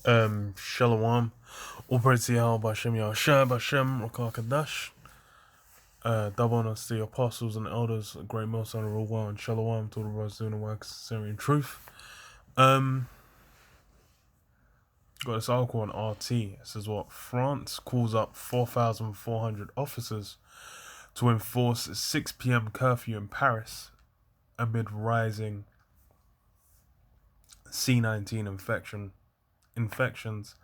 Shalom. Upreti Al Bashem Yahshua Bashem Rakakadash. Double honors to the apostles and elders, great most honorable well, and Shalom to all the brothers doing the work of sincerity and truth. Um, got this article on RT. It says what? France calls up 4,400 officers to enforce a 6 p.m. curfew in Paris amid rising C-19 infections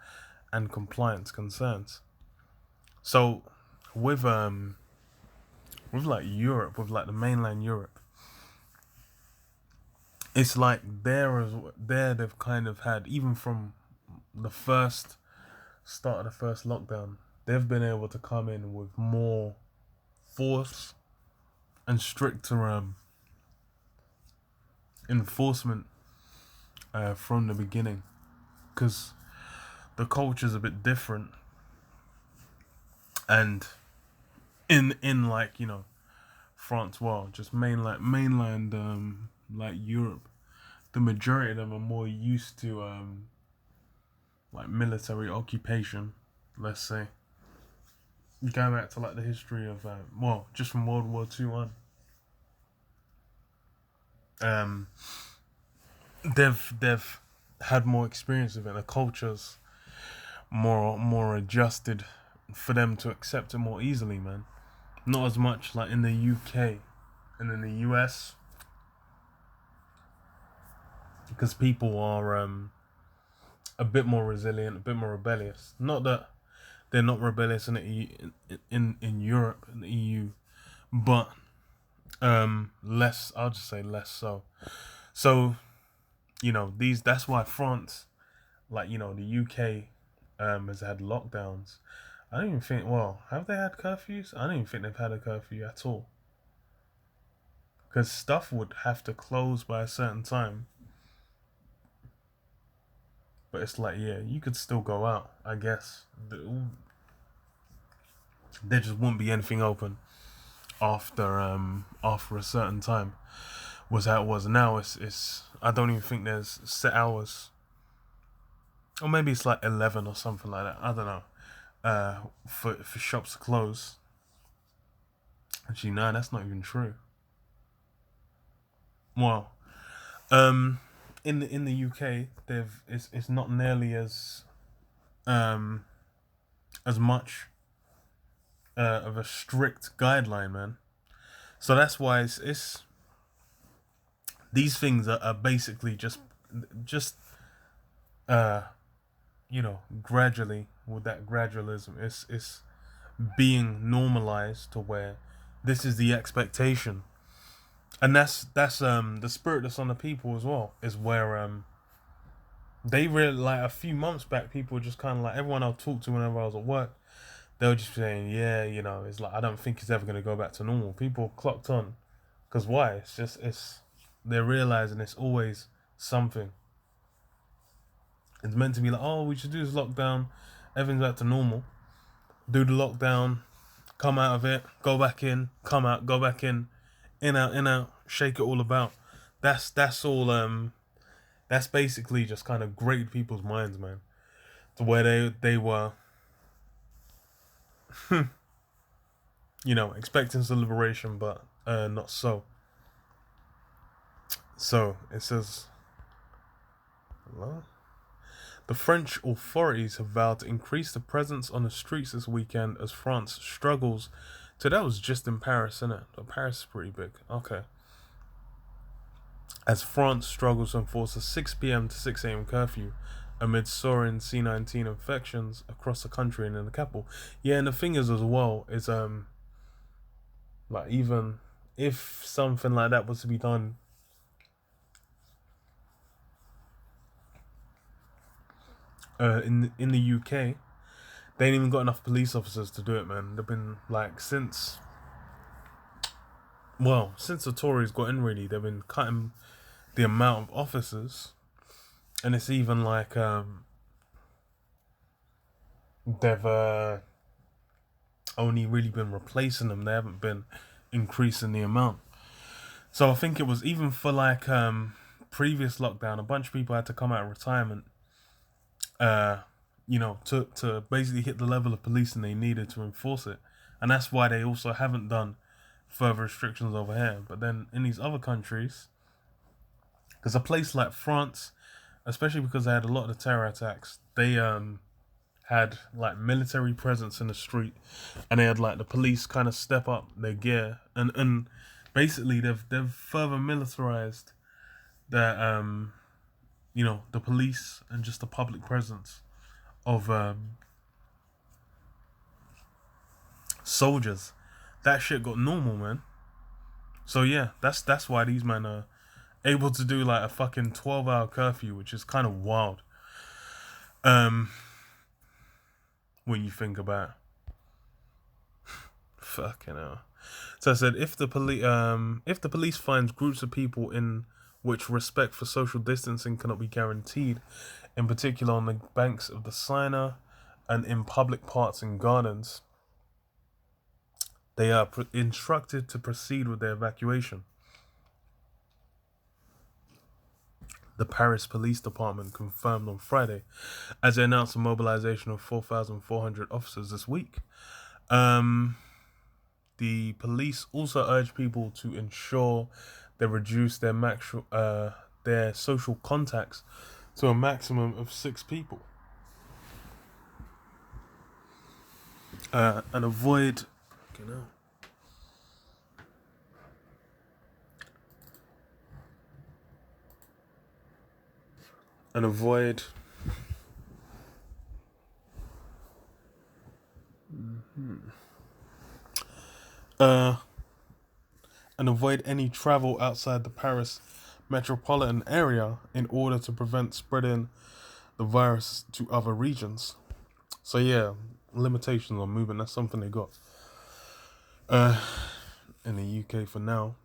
and compliance concerns. So with like Europe, with like the mainland Europe, it's like there they've kind of had, even from the first start of the first lockdown, they've been able to come in with more force and stricter enforcement from the beginning, because the culture's a bit different, and in like, you know, France, well, just mainland like Europe, the majority of them are more used to like military occupation, let's say. Going back to like the history of well, just from World War II on, um, they've had more experience with it. The culture's more adjusted for them to accept it more easily, man. Not as much like in the UK and in the US, because people are a bit more resilient, a bit more rebellious. Not that they're not rebellious in in Europe and the EU, but less. I'll just say less so. So, you know, that's why France, like, you know, the UK has had lockdowns. I don't even think. Well, have they had curfews? I don't even think they've had a curfew at all. Because stuff would have to close by a certain time. But it's like, yeah, you could still go out, I guess. There just wouldn't be anything open after a certain time. Was how it was. Now it's I don't even think there's set hours. Or maybe it's like 11 or something like that. I don't know. For shops to close. Actually, no, that's not even true. Well, in the UK, it's not nearly um as much of a strict guideline, man. So that's why it's these things are basically just uh you know, gradually, with that gradualism, it's being normalized to where this is the expectation. And that's the spirit that's on the people as well, is where they really, like, a few months back, people were just kind of like, everyone I'll talk to whenever I was at work, they were just saying, yeah, you know, it's like, I don't think it's ever going to go back to normal. People clocked on, because why? It's they're realizing it's always something. It's meant to be like, oh, we should do this lockdown, everything's back to normal. Do the lockdown, come out of it, go back in, come out, go back in out, shake it all about. That's all. That's basically just kind of grated people's minds, man, to where they were, you know, expecting some liberation, but not so. So it says, hello? The French authorities have vowed to increase the presence on the streets this weekend as France struggles. So that was just in Paris, isn't it? But Paris is pretty big. Okay. As France struggles to enforce a 6 p.m. to 6 a.m. curfew amid soaring C-19 infections across the country and in the capital. Yeah, and the thing is as well is like, even if something like that was to be done in the UK, they ain't even got enough police officers to do it, man. They've been like, since the Tories got in, really, they've been cutting the amount of officers, and it's even like they've only really been replacing them. They haven't been increasing the amount. So I think it was, even for like previous lockdown, a bunch of people had to come out of retirement uh, to basically hit the level of policing they needed to enforce it. And that's why they also haven't done further restrictions over here. But then in these other countries, because a place like France, especially because they had a lot of the terror attacks, they had like military presence in the street, and they had like the police kind of step up their gear, and basically they've further militarized their the police and just the public presence of soldiers. That shit got normal, man. So yeah, that's why these men are able to do like a fucking 12-hour curfew, which is kind of wild. When you think about it. Fucking hell. So I said, if the police finds groups of people in which respect for social distancing cannot be guaranteed, in particular on the banks of the Seine and in public parks and gardens, they are instructed to proceed with their evacuation. The Paris Police Department confirmed on Friday, as they announced a mobilization of 4,400 officers this week. The police also urged people to ensure they reduce their social contacts to a maximum of 6 people, and avoid. And avoid. And avoid any travel outside the Paris metropolitan area in order to prevent spreading the virus to other regions. So yeah, limitations on movement, that's something they got in the UK for now.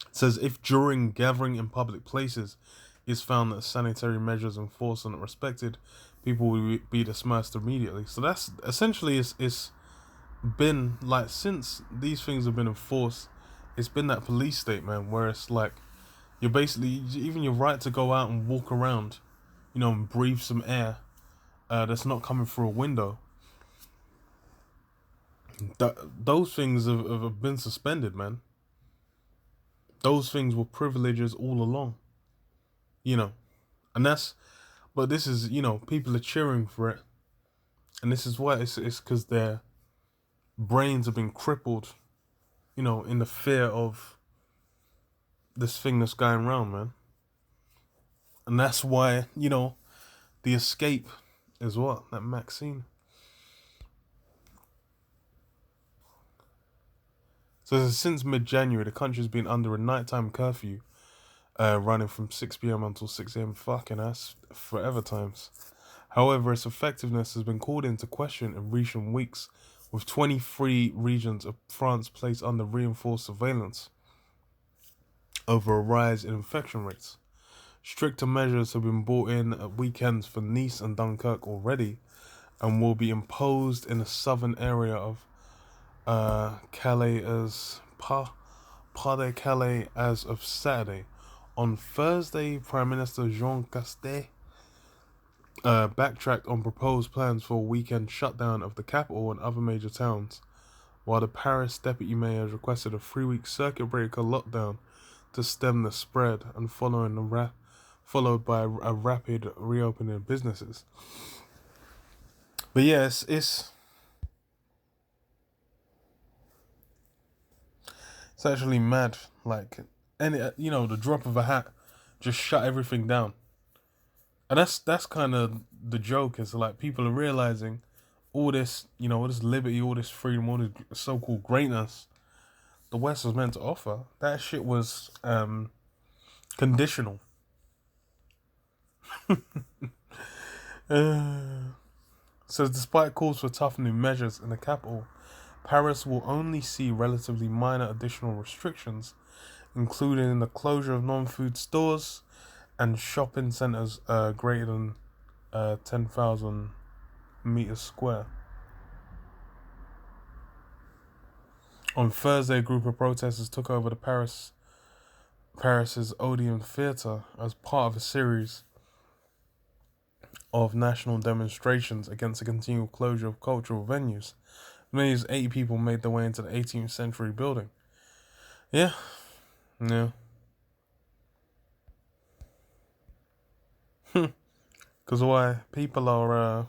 It says, if during gathering in public places is found that sanitary measures enforced are not respected, people will be dismissed immediately. So that's essentially it's been like, since these things have been enforced, it's been that police state, man, where it's like you're basically, even your right to go out and walk around, and breathe some air that's not coming through a window. Those things have been suspended, man. Those things were privileges all along, and but this is, people are cheering for it, and this is why it's because their brains have been crippled, in the fear of this thing that's going around, man. And that's why, the escape is what? That Maxine. So since mid-January, the country's been under a nighttime curfew, running from 6 p.m. until 6 a.m. Fucking ass, forever times. However, its effectiveness has been called into question in recent weeks, with 23 regions of France placed under reinforced surveillance over a rise in infection rates. Stricter measures have been brought in at weekends for Nice and Dunkirk already, and will be imposed in the southern area of Calais as Pas de Calais as of Saturday. On Thursday, Prime Minister Jean Castex backtracked on proposed plans for a weekend shutdown of the capital and other major towns, while the Paris deputy mayor has requested a 3-week circuit breaker lockdown to stem the spread, and followed by a rapid reopening of businesses. But yes, it's actually mad. Like, any the drop of a hat, just shut everything down. And that's kind of the joke, is like, people are realizing all this, all this liberty, all this freedom, all this so-called greatness the West was meant to offer, that shit was conditional. Says, despite calls for toughening measures in the capital, Paris will only see relatively minor additional restrictions, including the closure of non-food stores and shopping centres greater than 10,000 meters square. On Thursday, a group of protesters took over the Paris's Odeon Theatre as part of a series of national demonstrations against the continual closure of cultural venues. As many as 80 people made their way into the 18th century building. Yeah, yeah. Because why? People are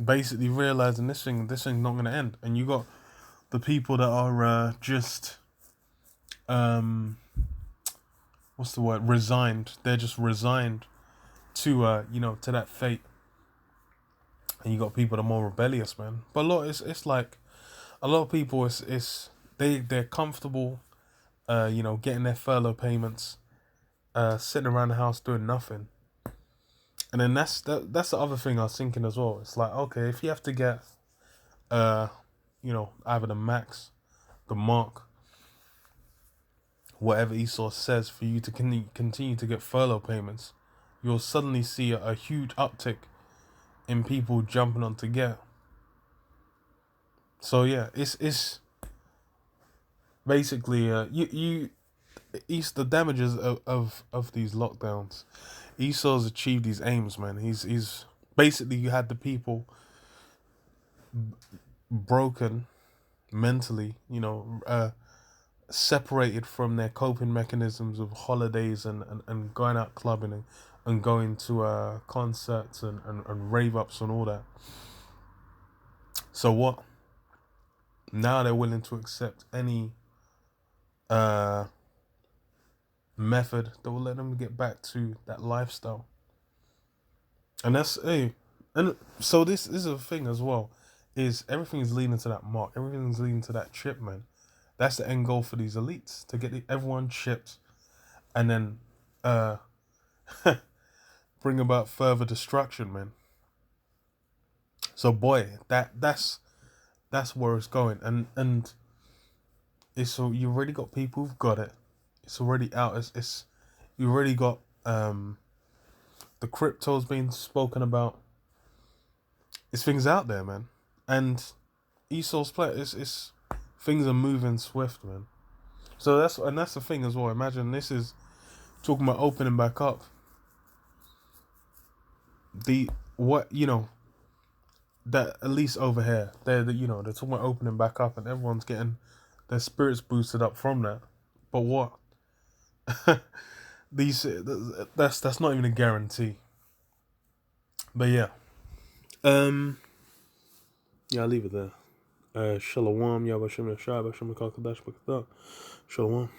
basically realizing this thing's not going to end. And you got the people that are just, what's the word? Resigned. They're just resigned to, to that fate. And you got people that are more rebellious, man. But look, it's like a lot of people they're comfortable, getting their furlough payments, sitting around the house doing nothing. And then that's the other thing I was thinking as well. It's like, okay, if you have to get either the max, the mark, whatever ESOS says for you to continue to get furlough payments, you'll suddenly see a huge uptick in people jumping on to get. So yeah, it's basically the damages of these lockdowns. ESOS achieved these aims, man. He's basically, you had the people broken mentally, separated from their coping mechanisms of holidays and going out clubbing and going to concerts and rave ups and all that. So what? Now they're willing to accept any method that will let them get back to that lifestyle. And and so this is a thing as well, is everything is leading to that mark. Everything's leading to that chip, man. That's the end goal for these elites, to get everyone chipped and then bring about further destruction, man. So boy, that's where it's going. And it's, so you already got people who've got it. It's already out. It's you already got the crypto's being spoken about. It's things out there, man. And ESOS play it's things are moving swift, man. So that's the thing as well. Imagine this is talking about opening back up. That at least over here, they're talking about opening back up, and everyone's getting their spirits boosted up from that. But what? That's not even a guarantee. But yeah. Yeah, I'll leave it there. Shalom, Yabashim Shai, Bashim Kakadash Bakada. Shalom.